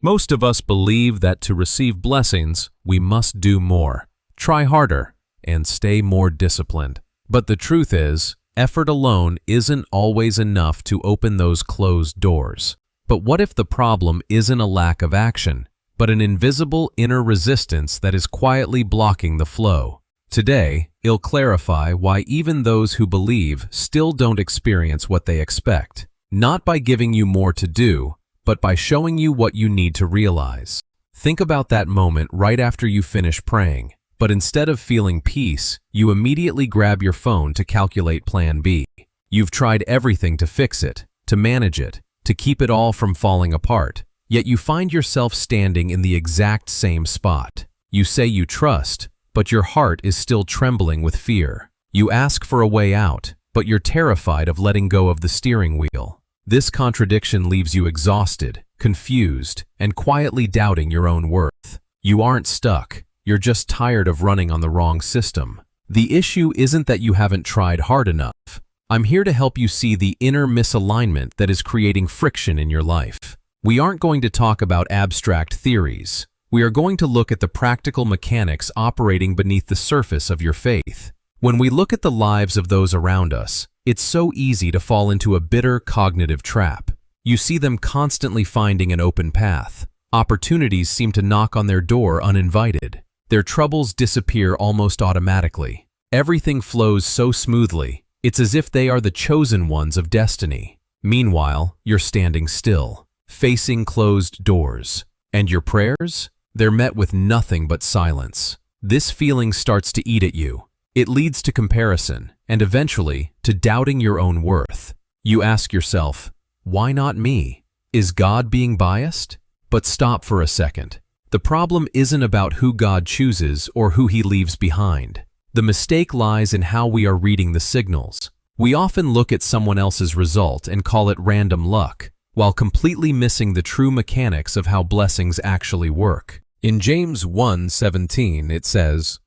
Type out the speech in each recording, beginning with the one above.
Most of us believe that to receive blessings, we must do more, try harder, and stay more disciplined. But the truth is, effort alone isn't always enough to open those closed doors. But what if the problem isn't a lack of action, but an invisible inner resistance that is quietly blocking the flow? Today, it'll clarify why even those who believe still don't experience what they expect, not by giving you more to do, but by showing you what you need to realize. Think about that moment right after you finish praying, but instead of feeling peace, you immediately grab your phone to calculate plan B. You've tried everything to fix it, to manage it, to keep it all from falling apart, yet you find yourself standing in the exact same spot. You say you trust, but your heart is still trembling with fear. You ask for a way out, but you're terrified of letting go of the steering wheel. This contradiction leaves you exhausted, confused, and quietly doubting your own worth. You aren't stuck, you're just tired of running on the wrong system. The issue isn't that you haven't tried hard enough. I'm here to help you see the inner misalignment that is creating friction in your life. We aren't going to talk about abstract theories. We are going to look at the practical mechanics operating beneath the surface of your faith. When we look at the lives of those around us, it's so easy to fall into a bitter cognitive trap. You see them constantly finding an open path. Opportunities seem to knock on their door uninvited. Their troubles disappear almost automatically. Everything flows so smoothly, it's as if they are the chosen ones of destiny. Meanwhile, you're standing still, facing closed doors. And your prayers? They're met with nothing but silence. This feeling starts to eat at you. It leads to comparison, and eventually to doubting your own worth. You ask yourself, why not me? Is God being biased? But stop for a second. The problem isn't about who God chooses or who He leaves behind. The mistake lies in how we are reading the signals. We often look at someone else's result and call it random luck, while completely missing the true mechanics of how blessings actually work. In James 1:17 it says,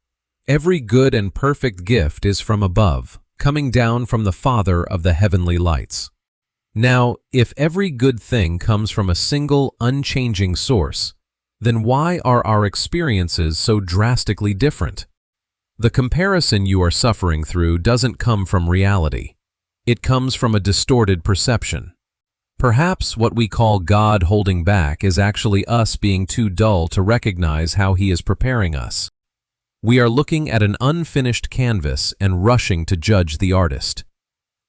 "Every good and perfect gift is from above, coming down from the Father of the heavenly lights." Now, if every good thing comes from a single, unchanging source, then why are our experiences so drastically different? The comparison you are suffering through doesn't come from reality. It comes from a distorted perception. Perhaps what we call God holding back is actually us being too dull to recognize how He is preparing us. We are looking at an unfinished canvas and rushing to judge the artist.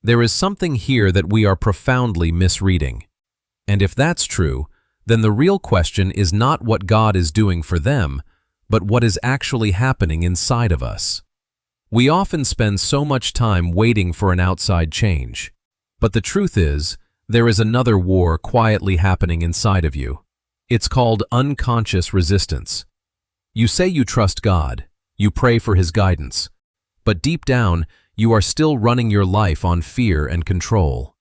There is something here that we are profoundly misreading. And if that's true, then the real question is not what God is doing for them, but what is actually happening inside of us. We often spend so much time waiting for an outside change. But the truth is, there is another war quietly happening inside of you. It's called unconscious resistance. You say you trust God, you pray for His guidance, but deep down, you are still running your life on fear and control.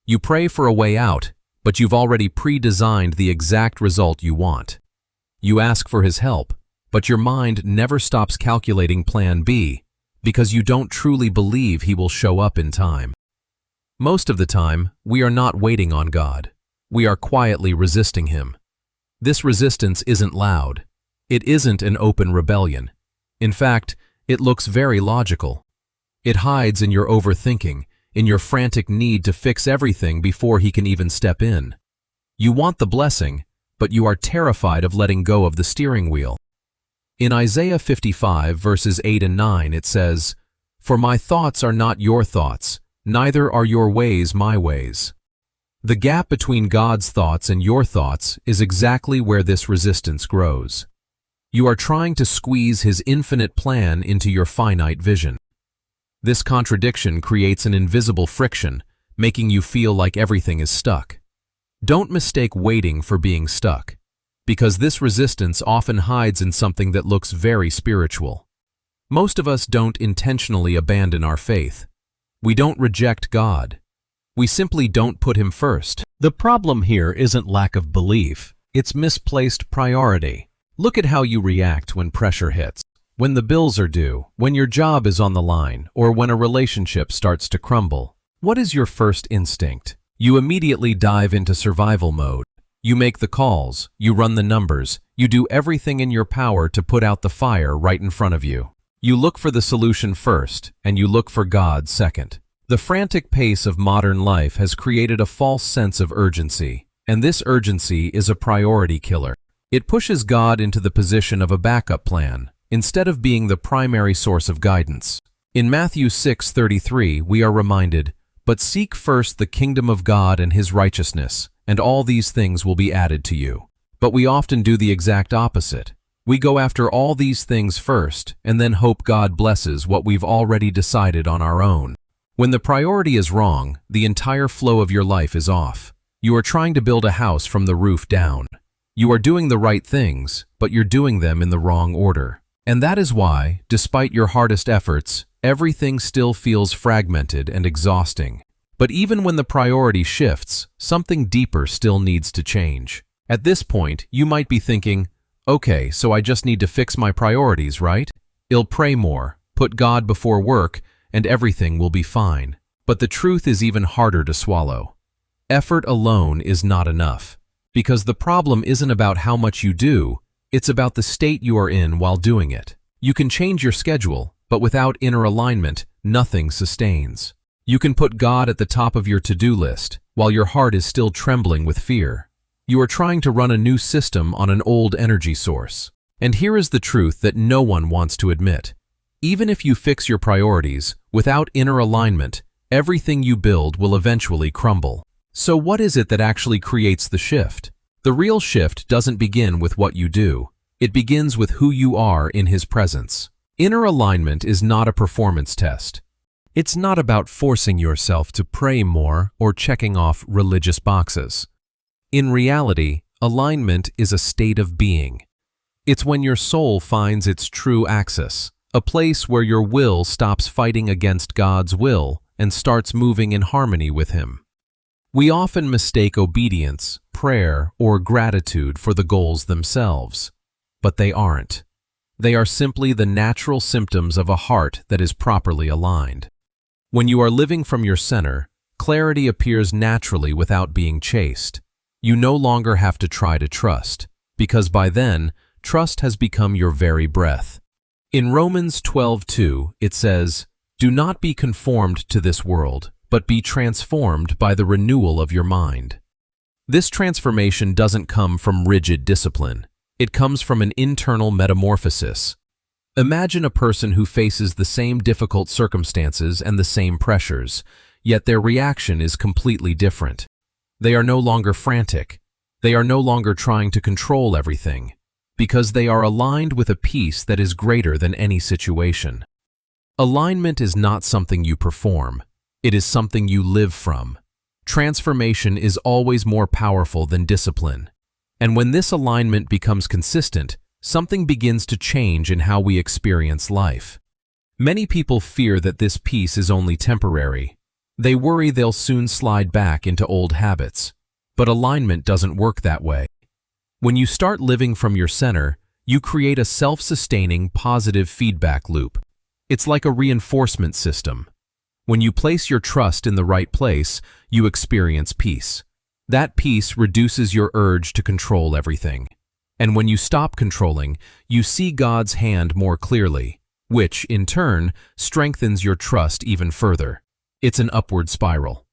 You pray for a way out, but you've already pre-designed the exact result you want. You ask for His help, but your mind never stops calculating plan B because you don't truly believe He will show up in time. Most of the time, we are not waiting on God. We are quietly resisting Him. This resistance isn't loud. It isn't an open rebellion. In fact, it looks very logical. It hides in your overthinking, in your frantic need to fix everything before He can even step in. You want the blessing, but you are terrified of letting go of the steering wheel. In Isaiah 55 verses 8 and 9 it says, "For my thoughts are not your thoughts, neither are your ways my ways." The gap between God's thoughts and your thoughts is exactly where this resistance grows. You are trying to squeeze His infinite plan into your finite vision. This contradiction creates an invisible friction, making you feel like everything is stuck. Don't mistake waiting for being stuck, because this resistance often hides in something that looks very spiritual. Most of us don't intentionally abandon our faith. We don't reject God. We simply don't put Him first. The problem here isn't lack of belief, it's misplaced priority. Look at how you react when pressure hits. When the bills are due, when your job is on the line, or when a relationship starts to crumble. What is your first instinct? You immediately dive into survival mode. You make the calls, you run the numbers, you do everything in your power to put out the fire right in front of you. You look for the solution first, and you look for God second. The frantic pace of modern life has created a false sense of urgency, and this urgency is a priority killer. It pushes God into the position of a backup plan, instead of being the primary source of guidance. In Matthew 6:33, we are reminded, "But seek first the kingdom of God and His righteousness, and all these things will be added to you." But we often do the exact opposite. We go after all these things first, and then hope God blesses what we've already decided on our own. When the priority is wrong, the entire flow of your life is off. You are trying to build a house from the roof down. You are doing the right things, but you're doing them in the wrong order. And that is why, despite your hardest efforts, everything still feels fragmented and exhausting. But even when the priority shifts, something deeper still needs to change. At this point, you might be thinking, okay, so I just need to fix my priorities, right? I'll pray more, put God before work, and everything will be fine. But the truth is even harder to swallow. Effort alone is not enough. Because the problem isn't about how much you do, it's about the state you are in while doing it. You can change your schedule, but without inner alignment, nothing sustains. You can put God at the top of your to-do list, while your heart is still trembling with fear. You are trying to run a new system on an old energy source. And here is the truth that no one wants to admit. Even if you fix your priorities, without inner alignment, everything you build will eventually crumble. So what is it that actually creates the shift? The real shift doesn't begin with what you do. It begins with who you are in His presence. Inner alignment is not a performance test. It's not about forcing yourself to pray more or checking off religious boxes. In reality, alignment is a state of being. It's when your soul finds its true axis, a place where your will stops fighting against God's will and starts moving in harmony with Him. We often mistake obedience, prayer, or gratitude for the goals themselves, but they aren't. They are simply the natural symptoms of a heart that is properly aligned. When you are living from your center, clarity appears naturally without being chased. You no longer have to try to trust, because by then, trust has become your very breath. In Romans 12:2, it says, "Do not be conformed to this world, but be transformed by the renewal of your mind." This transformation doesn't come from rigid discipline. It comes from an internal metamorphosis. Imagine a person who faces the same difficult circumstances and the same pressures, yet their reaction is completely different. They are no longer frantic. They are no longer trying to control everything, because they are aligned with a peace that is greater than any situation. Alignment is not something you perform. It is something you live from. Transformation is always more powerful than discipline. And when this alignment becomes consistent, something begins to change in how we experience life. Many people fear that this peace is only temporary. They worry they'll soon slide back into old habits. But alignment doesn't work that way. When you start living from your center, you create a self-sustaining, positive feedback loop. It's like a reinforcement system. When you place your trust in the right place, you experience peace. That peace reduces your urge to control everything. And when you stop controlling, you see God's hand more clearly, which, in turn, strengthens your trust even further. It's an upward spiral.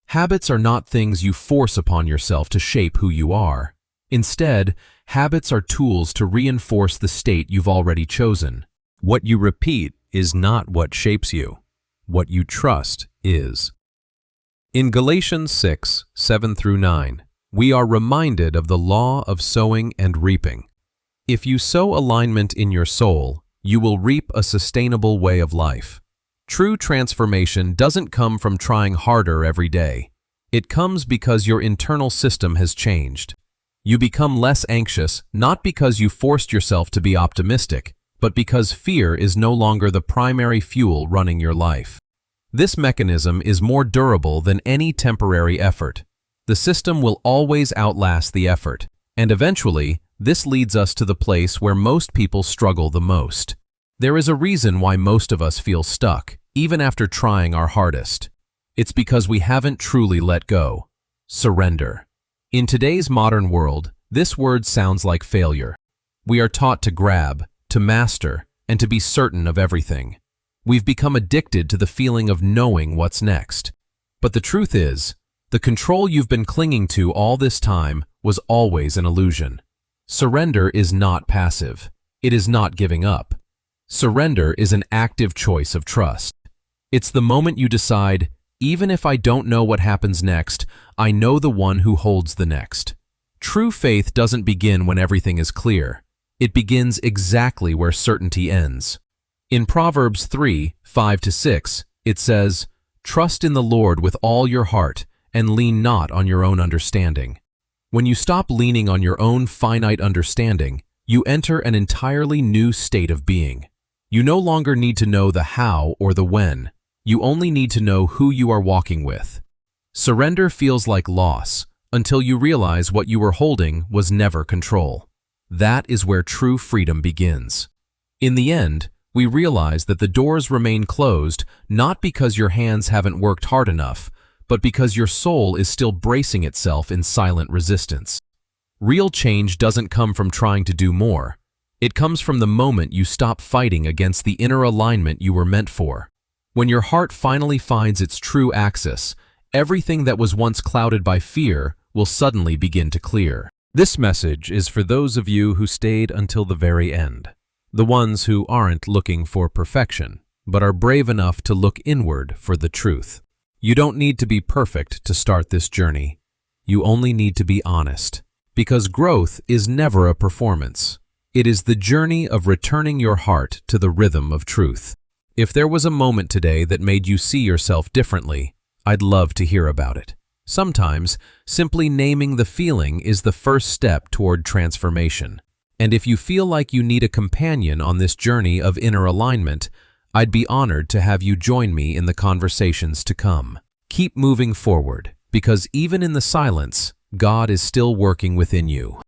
Habits are not things you force upon yourself to shape who you are. Instead, habits are tools to reinforce the state you've already chosen. What you repeat is not what shapes you. What you trust is. In Galatians 6:7-9, we are reminded of the law of sowing and reaping. If you sow alignment in your soul, you will reap a sustainable way of life. True transformation doesn't come from trying harder every day. It comes because your internal system has changed. You become less anxious, not because you forced yourself to be optimistic, but because fear is no longer the primary fuel running your life. This mechanism is more durable than any temporary effort. The system will always outlast the effort, and eventually, this leads us to the place where most people struggle the most. There is a reason why most of us feel stuck, even after trying our hardest. It's because we haven't truly let go. Surrender. In today's modern world, this word sounds like failure. We are taught to grab, to master, and to be certain of everything. We've become addicted to the feeling of knowing what's next. But the truth is, the control you've been clinging to all this time was always an illusion. Surrender is not passive. It is not giving up. Surrender is an active choice of trust. It's the moment you decide, even if I don't know what happens next, I know the one who holds the next. True faith doesn't begin when everything is clear. It begins exactly where certainty ends. In Proverbs 3:5-6, it says, "Trust in the Lord with all your heart, and lean not on your own understanding." When you stop leaning on your own finite understanding, you enter an entirely new state of being. You no longer need to know the how or the when. You only need to know who you are walking with. Surrender feels like loss until you realize what you were holding was never control. That is where true freedom begins. In the end, we realize that the doors remain closed not because your hands haven't worked hard enough, but because your soul is still bracing itself in silent resistance. Real change doesn't come from trying to do more. It comes from the moment you stop fighting against the inner alignment you were meant for. When your heart finally finds its true axis, everything that was once clouded by fear will suddenly begin to clear. This message is for those of you who stayed until the very end. The ones who aren't looking for perfection, but are brave enough to look inward for the truth. You don't need to be perfect to start this journey. You only need to be honest. Because growth is never a performance. It is the journey of returning your heart to the rhythm of truth. If there was a moment today that made you see yourself differently, I'd love to hear about it. Sometimes, simply naming the feeling is the first step toward transformation. And if you feel like you need a companion on this journey of inner alignment, I'd be honored to have you join me in the conversations to come. Keep moving forward, because even in the silence, God is still working within you.